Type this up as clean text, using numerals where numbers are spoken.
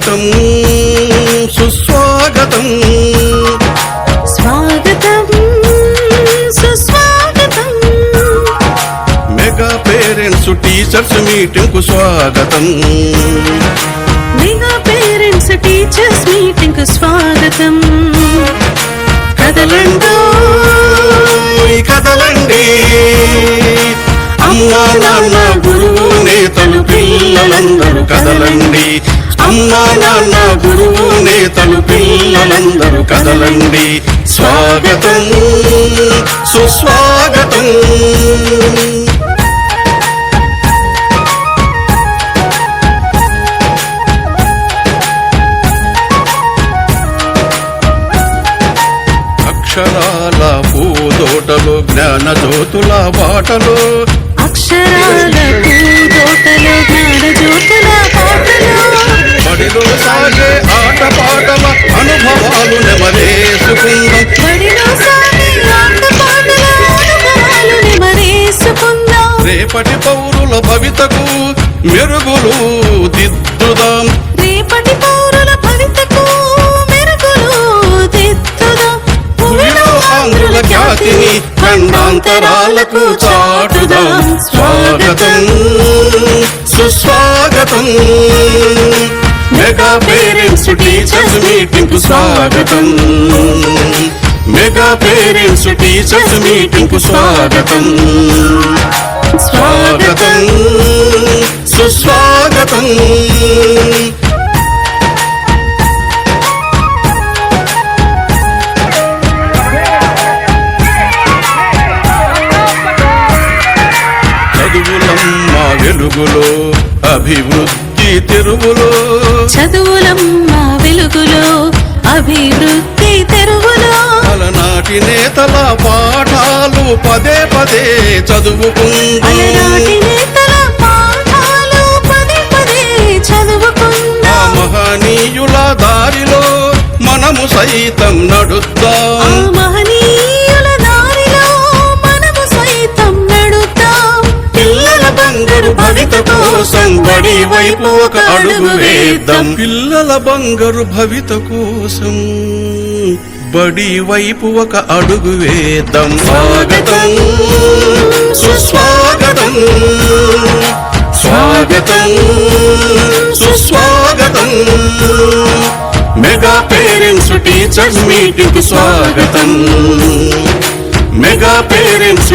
స్వాగతం సుస్వాగతం స్వాగతం సుస్వాగతం మెగా పేరెంట్స్ టీచర్స్ మీటింగ్ కు స్వాగతం మెగా పేరెంట్స్ టీచర్స్ మీటింగ్ కు స్వాగతం కదలండి కదలండి అమ్మా నాన్న గురువు నేతలు పిల్లలందరూ కదలండి అమ్మా నాన్న గురువు నేతలు పిల్లలందరూ కదలండి స్వాగతం సుస్వాగతం అక్షరాల పూదోటలో జ్ఞాన జ్యోతుల బాటలో అక్షరాల పూదోటలో జ్ఞాన జ్యోతుల బాటలో బడిలో సాగే ఆట పాటల అనుభవాలు నెమరేసుకుందాం బడిలో సాగే ఆట పాటల అనుభవాలు నెమరేసుకుందాం రేపటి పౌరుల భవితకు మెరుగులు దిద్దుదాం రేపటి పౌరుల భవితకు మెరుగులు దిద్దుదాం భూమిలో ఆంధ్రుల ఖ్యాతిని ఖండాంతరాలకు చాటుదాం స్వాగతం సుస్వాగతం మెగా పేరెంట్స్ టీచర్స్ మీటింగ్ కు స్వాగతం మెగా పేరెంట్స్ టీచర్స్ మీటింగ్ కు స్వాగతం స్వాగతం సుస్వాగతం చదువులమ్మ వెలుగులో అభివృద్ధి తెరువులో చదువులమ్మ వెలుగులో అభివృద్ధి తెరువులో అలనాటి నేతల పాఠాలు పదే పదే చదువుకుందాం అలనాటి నేతల పాఠాలు పదే పదే చదువుకుందాం ఆ మహనీయుల దారిలో మనము సైతం నడుద్దాం ఆ మహనీయుల దారిలో మనము సైతం నడుద్దాం పిల్లల బంగారు భవిత కోసం బడి వైపు ఒక అడుగు వేద్దాం పిల్లల బంగారు భవిత కోసం బడి వైపు ఒక అడుగు వేద్దాం స్వాగతం సుస్వాగతం స్వాగతం సుస్వాగతం మెగా పేరెంట్స్ టీచర్స్ మీటింగ్ కు స్వాగతం మెగా పేరెంట్స్